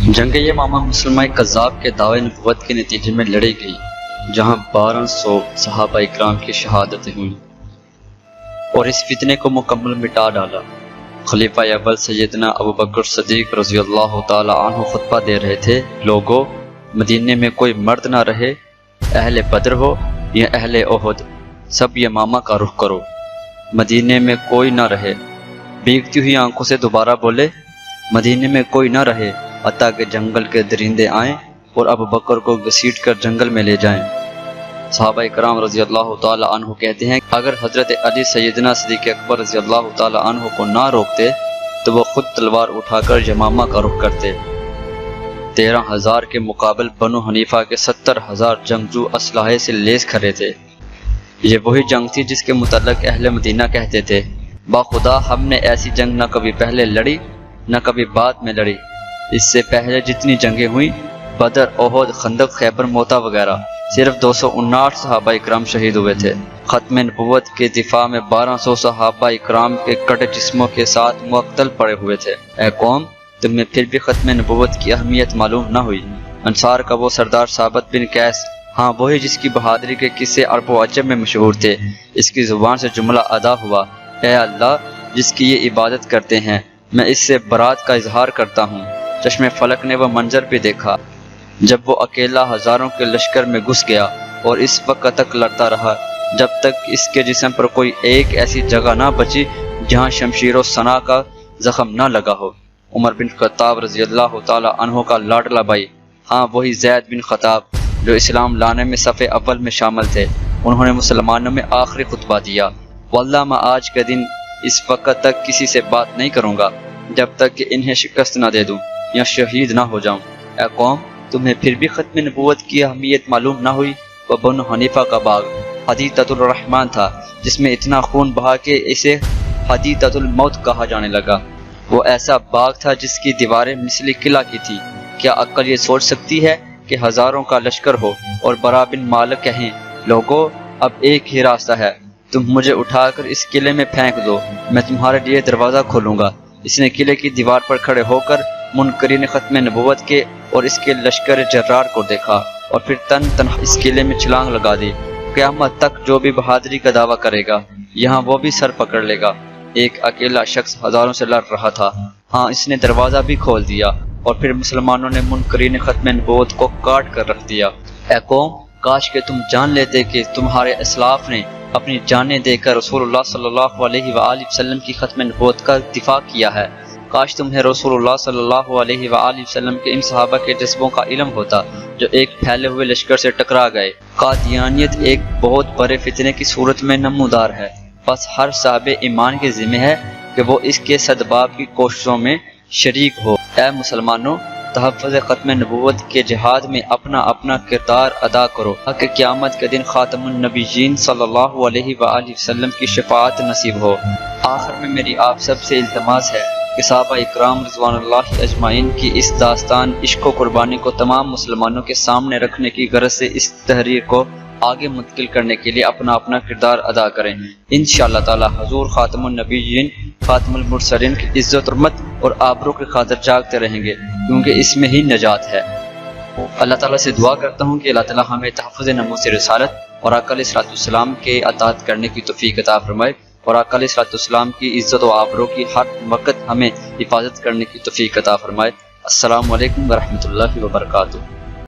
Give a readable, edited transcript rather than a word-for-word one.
جنگ یمامہ مسلمہ کذاب کے دعوے نبوت کے نتیجے میں لڑی گئی، جہاں 1200 صحابہ اکرام کی شہادتیں ہوئیں اور اس فتنے کو مکمل مٹا ڈالا۔ خلیفہ اول سیدنا ابوبکر صدیق رضی اللہ تعالی عنہ خطبہ دے رہے تھے، لوگوں مدینے میں کوئی مرد نہ رہے، اہل بدر ہو یا اہل احد، سب یمامہ کا رخ کرو۔ مدینے میں کوئی نہ رہے، بھیگتی ہوئی آنکھوں سے دوبارہ بولے، مدینے میں کوئی نہ رہے حتیٰ کہ جنگل کے درندے آئیں اور ابوبکر کو گھسیٹ کر جنگل میں لے جائیں۔ صحابہ اکرام رضی اللہ تعالی عنہ کہتے ہیں کہ اگر حضرت علی سیدنا صدیق اکبر رضی اللہ تعالی عنہ کو نہ روکتے تو وہ خود تلوار اٹھا کر یمامہ کا رخ کرتے۔ 13,000 کے مقابل بنو حنیفہ کے 70,000 جنگجو اسلحے سے لیس کھڑے تھے۔ یہ وہی جنگ تھی جس کے متعلق اہل مدینہ کہتے تھے، باخدا ہم نے ایسی جنگ نہ کبھی پہلے لڑی نہ کبھی بعد میں لڑی۔ اس سے پہلے جتنی جنگیں ہوئیں، بدر، احد، خندق، خیبر موتا وغیرہ، صرف 259 صحابہ اکرام شہید ہوئے تھے۔ ختم نبوت کے دفاع میں 1200 صحابہ اکرام کے کٹے جسموں کے ساتھ مقتل پڑے ہوئے تھے۔ اے قوم، تمہیں پھر بھی ختم نبوت کی اہمیت معلوم نہ ہوئی؟ انصار کا وہ سردار ثابت بن قیس، ہاں وہی جس کی بہادری کے قصے عرب و عجم میں مشہور تھے، اس کی زبان سے جملہ ادا ہوا، اے اللہ جس کی یہ عبادت کرتے ہیں میں اس سے برات کا اظہار کرتا ہوں۔ چشم فلک نے وہ منظر بھی دیکھا جب وہ اکیلا ہزاروں کے لشکر میں گھس گیا اور اس وقت تک لڑتا رہا جب تک اس کے جسم پر کوئی ایک ایسی جگہ نہ بچی جہاں شمشیر و سنا کا زخم نہ لگا ہو۔ عمر بن خطاب رضی اللہ تعالی عنہ کا لاڈلا بھائی، ہاں وہی زید بن خطاب جو اسلام لانے میں صف اول میں شامل تھے، انہوں نے مسلمانوں میں آخری خطبہ دیا، واللہ میں آج کے دن اس وقت تک کسی سے بات نہیں کروں گا جب تک کہ انہیں شکست نہ دے دوں یا شہید نہ ہو جاؤں۔ اے قوم، تمہیں پھر بھی ختم نبوت کی اہمیت معلوم نہ ہوئی؟ وہ بنو حنیفہ کا باغ حدیقۃ الرحمن تھا جس میں اتنا خون بہا کہ اسے حدیقۃ الموت کہا جانے لگا۔ وہ ایسا باغ تھا جس کی دیواریں مثل قلعہ کی تھی۔ کیا عقل یہ سوچ سکتی ہے کہ ہزاروں کا لشکر ہو اور برا بن مالک کہیں، لوگوں اب ایک ہی راستہ ہے، تم مجھے اٹھا کر اس قلعے میں پھینک دو، میں تمہارے لیے دروازہ کھولوں گا۔ اس نے قلعے کی دیوار پر کھڑے ہو کر منکرین ختم نبوت کے اور اس کے لشکر جرار کو دیکھا اور پھر تن تنہا اس قلعے میں چھلانگ لگا دی۔ قیامت تک جو بھی بہادری کا دعویٰ کرے گا یہاں وہ بھی سر پکڑ لے گا۔ ایک اکیلا شخص ہزاروں سے لڑ رہا تھا، ہاں اس نے دروازہ بھی کھول دیا اور پھر مسلمانوں نے منکرین ختم نبوت کو کاٹ کر رکھ دیا۔ اے قوم، کاش کہ تم جان لیتے کہ تمہارے اسلاف نے اپنی جانیں دے کر رسول اللہ صلی اللہ علیہ وآلہ وسلم کی ختم نبوت کا دفاع کیا ہے۔ کاش تمہیں رسول اللہ صلی اللہ علیہ وآلہ وسلم کے ان صحابہ کے جذبوں کا علم ہوتا جو ایک پھیلے ہوئے لشکر سے ٹکرا گئے۔ قادیانیت ایک بہت بڑے فتنے کی صورت میں نمودار ہے، بس ہر صاحب ایمان کے ذمہ ہے کہ وہ اس کے سدباب کی کوششوں میں شریک ہو۔ اے مسلمانوں، تحفظ ختم نبوت کے جہاد میں اپنا اپنا کردار ادا کرو تاکہ قیامت کے دن خاتم النبیین صلی اللہ علیہ وآلہ وسلم کی شفاعت نصیب ہو۔ آخر میں میری آپ سب سے التماس ہے کہ صحابہ اکرام رضوان اللہ اجمعین کی اس داستان عشق و قربانی کو تمام مسلمانوں کے سامنے رکھنے کی غرض سے اس تحریر کو آگے منتقل کرنے کے لیے اپنا اپنا کردار ادا کریں۔ انشاءاللہ تعالی حضور خاتم النبیین خاتم المرسلین کی عزت حرمت اور آبرو کی خاطر جاگتے رہیں گے، کیونکہ اس میں ہی نجات ہے۔ اللہ تعالیٰ سے دعا کرتا ہوں کہ اللہ تعالیٰ ہمیں تحفظ ناموس رسالت اور آقا علیہ الصلوۃ والسلام کے اطاعت کرنے کی توفیق عطا فرمائے، اور آقا علیہ الصلوۃ والسلام کی عزت و آبرو کی ہر وقت ہمیں حفاظت کرنے کی توفیق عطا فرمائے۔ السلام علیکم ورحمۃ اللہ وبرکاتہ۔